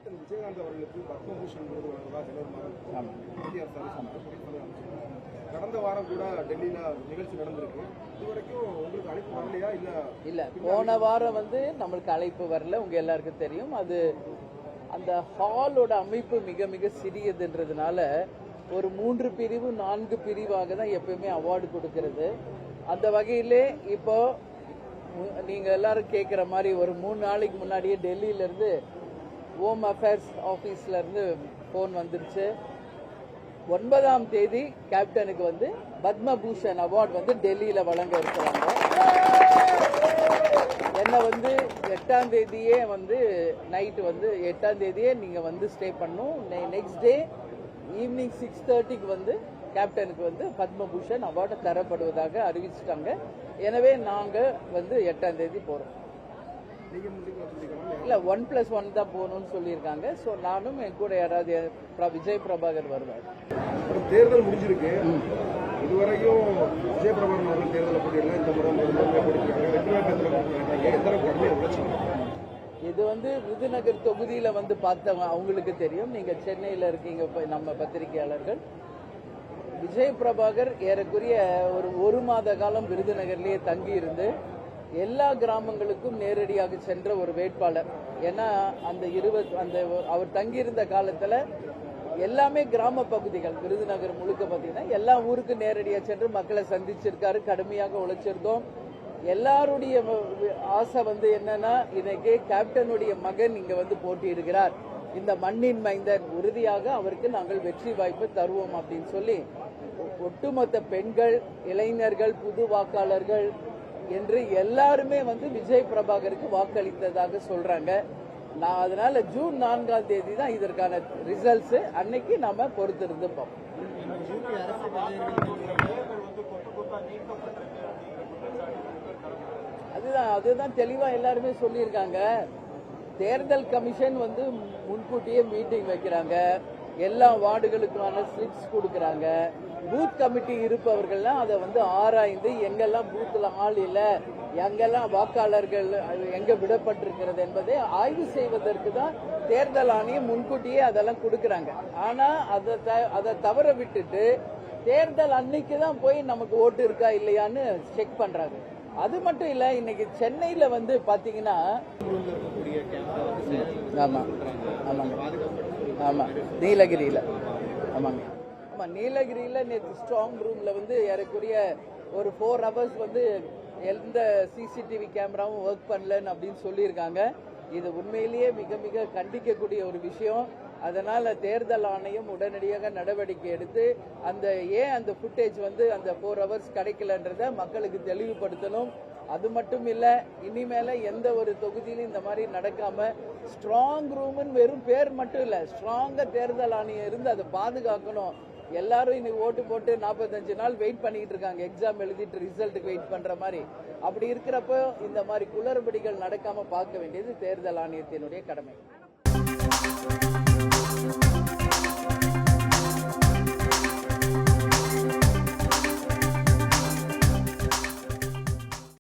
Captain Vijayakanth அவர்களுக்கு பத்மபூஷன் விருது வழங்குவதாக மத்திய அரசு கடந்த வாரம் கூட டெல்லியில நிகழ்ச்சி நடந்திருக்கு. இதுவரைக்கும் உங்களுக்கு அழைப்பு வரலையா? இல்ல போன வாரம் நம்மளுக்கு அழைப்பு வரல. உங்க எல்லாருக்கும் தெரியும். அது அந்த ஹாலோட அமைப்பு மிக மிக சிறியதுன்றதுனால ஒரு 3 பிரிவு 4 பிரிவாக தான் எப்பயுமே அவார்டு கொடுக்கிறது. அந்த வகையிலே இப்போ நீங்க எல்லாரும் கேட்கிற மாதிரி ஒரு 3 நாளைக்கு முன்னாடியே டெல்லியில இருந்து ஹோம் அஃபேர்ஸ் ஆபீஸ்ல இருந்து போன் வந்துருச்சு. 9ஆம் தேதி கேப்டனுக்கு பத்மபூஷன் அவார்டு டெல்லியில வழங்க இருக்கிறாங்க. என்ன 8ஆம் தேதியே நைட்டு 8ஆம் தேதியே நீங்க ஸ்டே பண்ணும். நெக்ஸ்ட் டே ஈவினிங் 6:30க்கு கேப்டனுக்கு பத்மபூஷன் அவார்டு தரப்படுவதாக அறிவிச்சிட்டாங்க. எனவே நாங்க 8ஆம் தேதி போறோம். இல்ல 1+1 தான் போகணும்னு சொல்லியிருக்காங்க. ஸோ நானும் என் கூட யாராவது விஜய் பிரபாகர் வருவார். தேர்தல் முடிஞ்சிருக்கு. இதுவரையும் விஜய் பிரபாகர் அவர்கள் தேர்தலை போட்டியிடலாம். இந்த இது விருதுநகர் தொகுதியில பார்த்தவங்க அவங்களுக்கு தெரியும். நீங்க சென்னையில இருக்கீங்க நம்ம பத்திரிகையாளர்கள். விஜய் பிரபாகர் ஏறக்குரிய ஒரு மாத காலம் விருதுநகர்லயே தங்கி இருந்து எல்லா கிராமங்களுக்கும் நேரடியாக சென்ற ஒரு வேட்பாளர். ஏன்னா அவர் தங்கியிருந்த காலத்துல எல்லாமே கிராம பகுதிகள் விருதுநகர் முழுக்க பார்த்தீங்கன்னா எல்லா ஊருக்கும் நேரடியாக சென்று மக்களை சந்திச்சிருக்காரு. கடுமையாக உழைச்சிருந்தோம். எல்லாருடைய ஆசை என்னன்னா இன்னைக்கு கேப்டனுடைய மகன் இங்க போட்டியிடுகிறார், இந்த மண்ணின் மைந்தன், உறுதியாக அவருக்கு நாங்கள் வெற்றி வாய்ப்பு தருவோம் அப்படின்னு சொல்லி ஒட்டுமொத்த பெண்கள், இளைஞர்கள், புது வாக்காளர்கள் என்று எல்லாருமே விஜய் பிரபாகருக்கு வாக்களித்ததாக சொல்றாங்க. நான் அதனால ஜூன் 4ஆம் தேதி தான் இதற்கான ரிசல்ட்ஸ். அன்னைக்கு நாம பொறுத்திருந்து பார்ப்போம். அதுதான் தெளிவா எல்லாருமே சொல்லியிருக்காங்க. தேர்தல் கமிஷன் முன்கூட்டியே மீட்டிங் வைக்கிறாங்க. எல்லா வார்டுகளுக்கான ஸ்லிப்ஸ் கொடுக்கறாங்க. பூத் கமிட்டி இருப்பவர்கள்லாம் அதை ஆராய்ந்து எங்கெல்லாம் பூத்துல ஆள் இல்ல, எங்கெல்லாம் வாக்காளர்கள் எங்க விடப்பட்டிருக்கிறது என்பதை ஆய்வு செய்வதற்கு தான் தேர்தல் ஆணையம் முன்கூட்டியே அதெல்லாம் கொடுக்கறாங்க. ஆனா அதை தவற விட்டுட்டு தேர்தல் அன்னைக்கு தான் போய் நமக்கு ஓட்டு இருக்கா இல்லையான்னு செக் பண்றாங்க. அது மட்டும் இல்ல, இன்னைக்கு சென்னையில பாத்தீங்கன்னா ஆமா நீலகிரியில நீலகிரியில நேற்று ஸ்ட்ராங் ரூம்ல ஏறக்குரிய ஒரு 4 ஹவர்ஸ் எந்த சிசிடிவி கேமராவும் ஒர்க் பண்ணலன்னு அப்படின்னு சொல்லியிருக்காங்க. இது உண்மையிலேயே மிக மிக கண்டிக்கக்கூடிய ஒரு விஷயம். அதனால தேர்தல் ஆணையம் உடனடியாக நடவடிக்கை எடுத்து அந்த ஃபுட்டேஜ் அந்த 4 ஹவர்ஸ் கிடைக்கலன்றத மக்களுக்கு தெளிவுபடுத்தணும். அது மட்டும் இல்ல, இனிமேல எந்த ஒரு தொகுதியிலும் இந்த மாதிரி நடக்காம ஸ்ட்ராங் ரூம்னு வெறும் பேர் மட்டும் இல்ல, ஸ்ட்ராங்கா தேர்தல் ஆணையம் இருந்து அதை பாதுகாக்கணும். எல்லாரும் இன்னைக்கு ஓட்டு போட்டு 45 நாள் வெயிட் பண்ணிட்டு இருக்காங்க, எக்ஸாம் எழுதிட்டு ரிசல்ட்டுக்கு வெயிட் பண்ற மாதிரி. அப்படி இருக்கிறப்போ இந்த மாதிரி குளறுபடிகள் நடக்காம பார்க்க வேண்டியது தேர்தல் ஆணையத்தினுடைய கடமை.